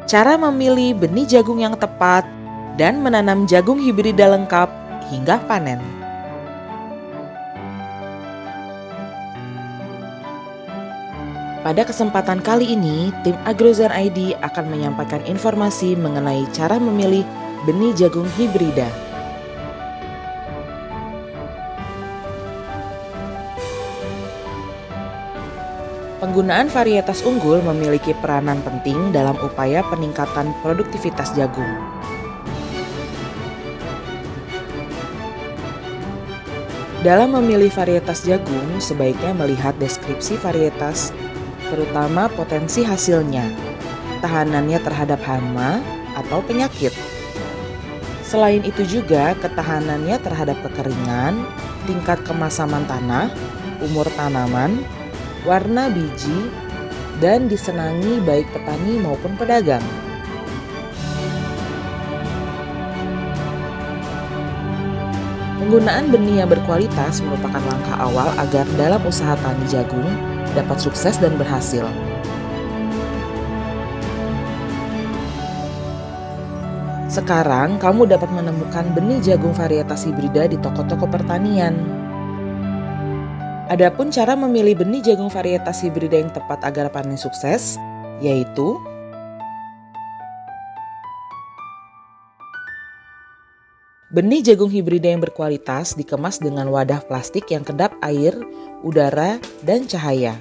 cara memilih benih jagung yang tepat, dan menanam jagung hibrida lengkap hingga panen. Pada kesempatan kali ini, tim Agrozen ID akan menyampaikan informasi mengenai cara memilih benih jagung hibrida. Penggunaan varietas unggul memiliki peranan penting dalam upaya peningkatan produktivitas jagung. Dalam memilih varietas jagung, sebaiknya melihat deskripsi varietas, terutama potensi hasilnya, tahanannya terhadap hama atau penyakit. Selain itu juga ketahanannya terhadap kekeringan, tingkat kemasaman tanah, umur tanaman, warna biji, dan disenangi baik petani maupun pedagang. Penggunaan benih yang berkualitas merupakan langkah awal agar dalam usaha tani jagung dapat sukses dan berhasil. Sekarang kamu dapat menemukan benih jagung varietas hibrida di toko-toko pertanian. Adapun cara memilih benih jagung varietas hibrida yang tepat agar panen sukses, yaitu benih jagung hibrida yang berkualitas dikemas dengan wadah plastik yang kedap air, udara, dan cahaya.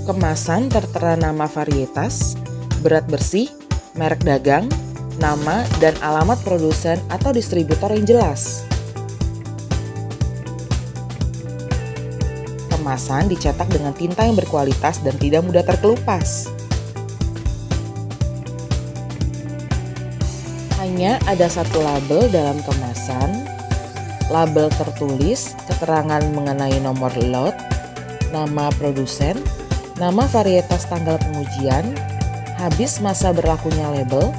Kemasan tertera nama varietas, berat bersih, merek dagang, nama, dan alamat produsen atau distributor yang jelas. Kemasan dicetak dengan tinta yang berkualitas dan tidak mudah terkelupas. Hanya ada satu label dalam kemasan. Label tertulis keterangan mengenai nomor lot, nama produsen, nama varietas tanggal pengujian, habis masa berlakunya label,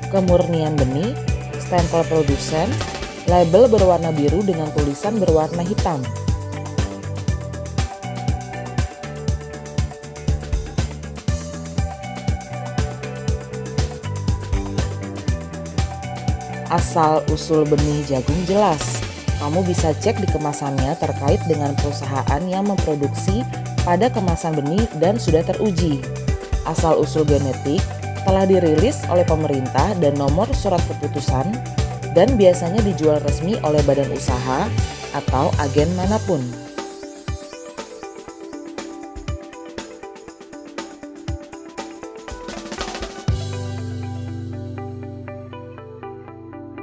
kemurnian benih, stempel produsen, label berwarna biru dengan tulisan berwarna hitam. Asal-usul benih jagung jelas. Kamu bisa cek di kemasannya terkait dengan perusahaan yang memproduksi pada kemasan benih dan sudah teruji. Asal-usul genetik telah dirilis oleh pemerintah dan nomor surat keputusan dan biasanya dijual resmi oleh badan usaha atau agen manapun.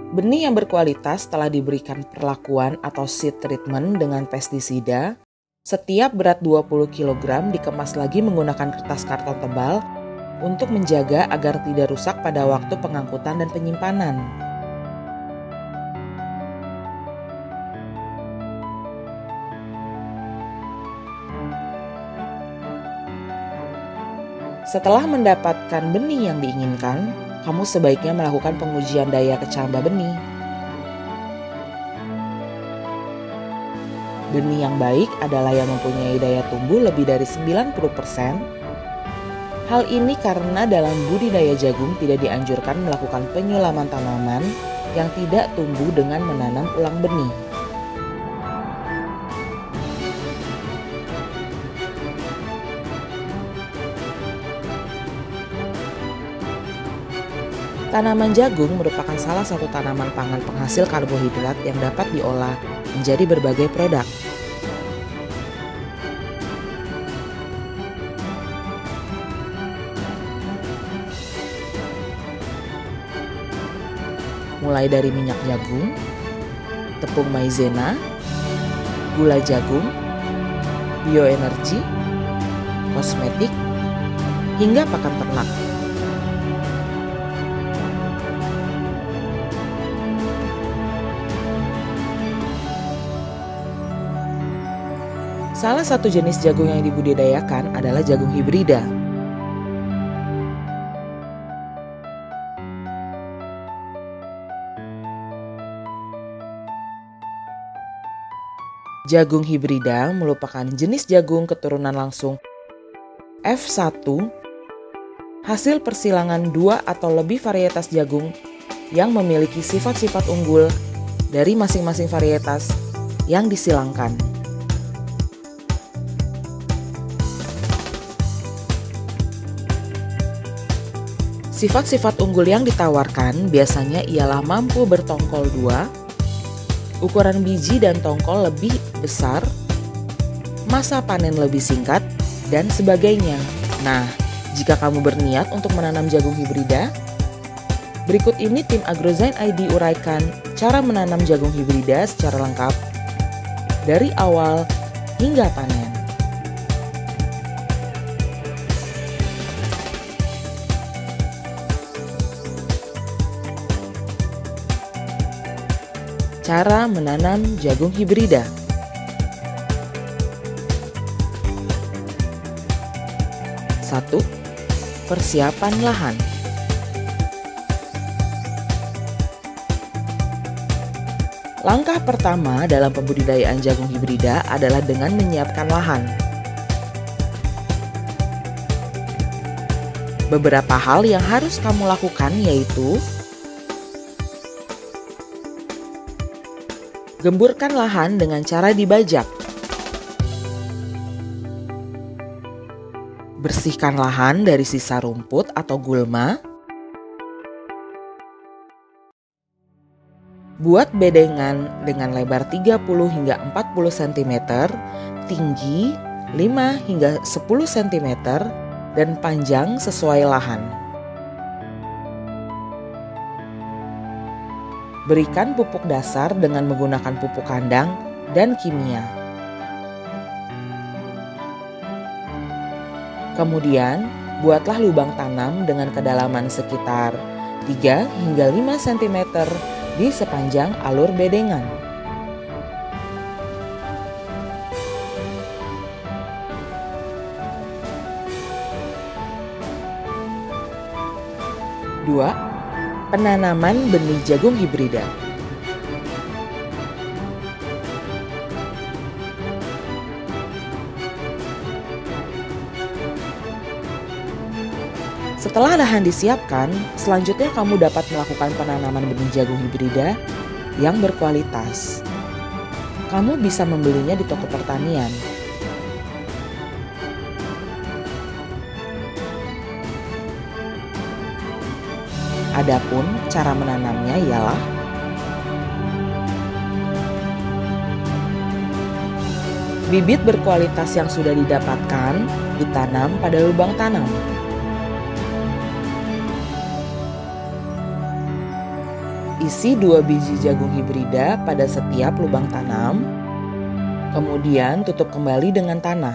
Benih yang berkualitas telah diberikan perlakuan atau seed treatment dengan pestisida. Setiap berat 20 kg dikemas lagi menggunakan kertas karton tebal untuk menjaga agar tidak rusak pada waktu pengangkutan dan penyimpanan. Setelah mendapatkan benih yang diinginkan, kamu sebaiknya melakukan pengujian daya kecambah benih. Benih yang baik adalah yang mempunyai daya tumbuh lebih dari 90%. Hal ini karena dalam budidaya jagung tidak dianjurkan melakukan penyulaman tanaman yang tidak tumbuh dengan menanam ulang benih. Tanaman jagung merupakan salah satu tanaman pangan penghasil karbohidrat yang dapat diolah menjadi berbagai produk. Mulai dari minyak jagung, tepung maizena, gula jagung, bioenergi, kosmetik, hingga pakan ternak. Salah satu jenis jagung yang dibudidayakan adalah jagung hibrida. Jagung hibrida merupakan jenis jagung keturunan langsung F1, hasil persilangan 2 atau lebih varietas jagung yang memiliki sifat-sifat unggul dari masing-masing varietas yang disilangkan. Sifat-sifat unggul yang ditawarkan biasanya ialah mampu bertongkol 2, ukuran biji dan tongkol lebih besar, masa panen lebih singkat, dan sebagainya. Nah, jika kamu berniat untuk menanam jagung hibrida, berikut ini tim Agrozyme ID uraikan cara menanam jagung hibrida secara lengkap dari awal hingga panen. Cara menanam jagung hibrida. Satu, persiapan lahan. Langkah pertama dalam pembudidayaan jagung hibrida adalah dengan menyiapkan lahan. Beberapa hal yang harus kamu lakukan yaitu gemburkan lahan dengan cara dibajak. Bersihkan lahan dari sisa rumput atau gulma. Buat bedengan dengan lebar 30 hingga 40 cm, tinggi 5 hingga 10 cm, dan panjang sesuai lahan. Berikan pupuk dasar dengan menggunakan pupuk kandang dan kimia. Kemudian, buatlah lubang tanam dengan kedalaman sekitar 3 hingga 5 cm di sepanjang alur bedengan. Dua, penanaman benih jagung hibrida. Setelah lahan disiapkan, selanjutnya kamu dapat melakukan penanaman benih jagung hibrida yang berkualitas. Kamu bisa membelinya di toko pertanian. Adapun cara menanamnya ialah bibit berkualitas yang sudah didapatkan ditanam pada lubang tanam. Isi 2 biji jagung hibrida pada setiap lubang tanam, kemudian tutup kembali dengan tanah.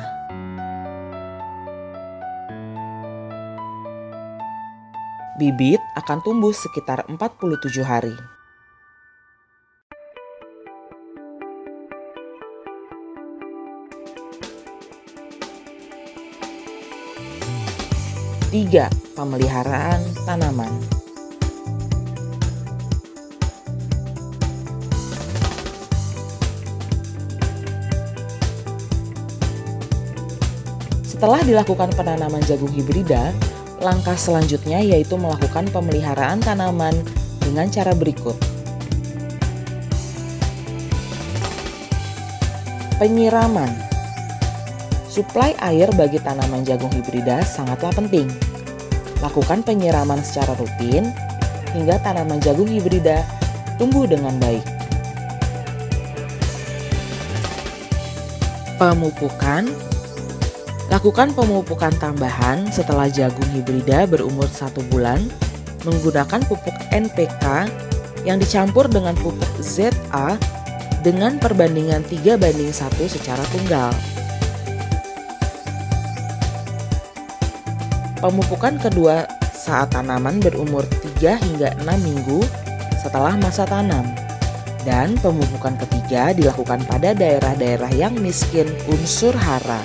Bibit akan tumbuh sekitar 47 hari. Tiga, pemeliharaan tanaman. Setelah dilakukan penanaman jagung hibrida, langkah selanjutnya yaitu melakukan pemeliharaan tanaman dengan cara berikut. Penyiraman. Suplai air bagi tanaman jagung hibrida sangatlah penting. Lakukan penyiraman secara rutin hingga tanaman jagung hibrida tumbuh dengan baik. Pemupukan. Lakukan pemupukan tambahan setelah jagung hibrida berumur 1 bulan menggunakan pupuk NPK yang dicampur dengan pupuk ZA dengan perbandingan 3:1 secara tunggal. Pemupukan kedua saat tanaman berumur 3 hingga 6 minggu setelah masa tanam. Dan pemupukan ketiga dilakukan pada daerah-daerah yang miskin unsur hara.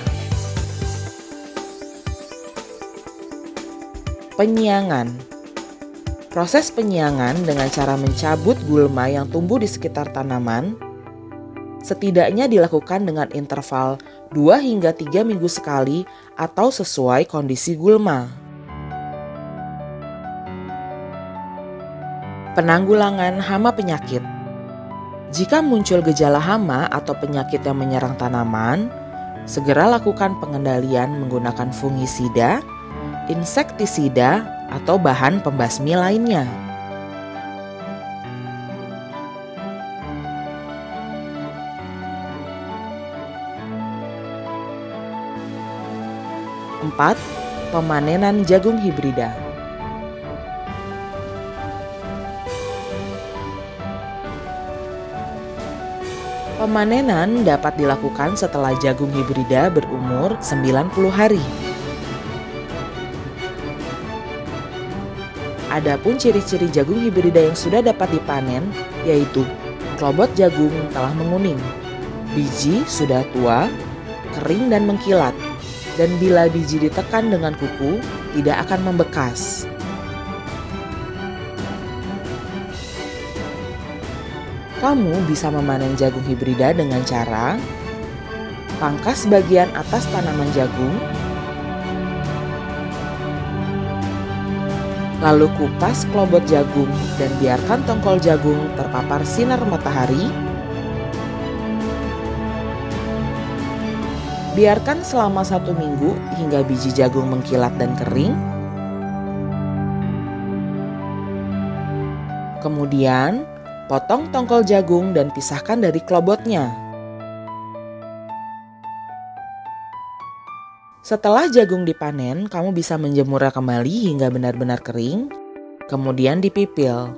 Penyiangan. Proses penyiangan dengan cara mencabut gulma yang tumbuh di sekitar tanaman, Setidaknya dilakukan dengan interval 2 hingga 3 minggu sekali atau sesuai kondisi gulma. Penanggulangan hama penyakit. Jika muncul gejala hama atau penyakit yang menyerang tanaman, segera lakukan pengendalian menggunakan fungisida, insektisida, atau bahan pembasmi lainnya. Empat, pemanenan jagung hibrida. Pemanenan dapat dilakukan setelah jagung hibrida berumur 90 hari. Adapun ciri-ciri jagung hibrida yang sudah dapat dipanen yaitu klobot jagung telah menguning, biji sudah tua, kering dan mengkilat, dan bila biji ditekan dengan kuku tidak akan membekas. Kamu bisa memanen jagung hibrida dengan cara pangkas bagian atas tanaman jagung, lalu kupas klobot jagung dan biarkan tongkol jagung terpapar sinar matahari. Biarkan selama 1 minggu hingga biji jagung mengkilat dan kering. Kemudian, potong tongkol jagung dan pisahkan dari klobotnya. Setelah jagung dipanen, kamu bisa menjemurnya kembali hingga benar-benar kering, kemudian dipipil.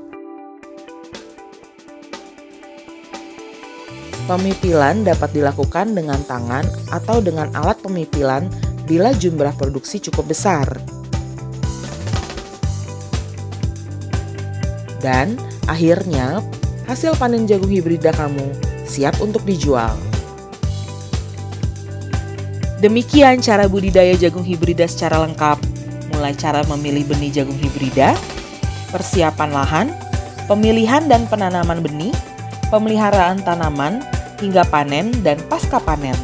Pemipilan dapat dilakukan dengan tangan atau dengan alat pemipilan bila jumlah produksi cukup besar. Dan akhirnya, hasil panen jagung hibrida kamu siap untuk dijual. Demikian cara budidaya jagung hibrida secara lengkap, mulai cara memilih benih jagung hibrida, persiapan lahan, pemilihan dan penanaman benih, pemeliharaan tanaman, hingga panen dan pasca panen.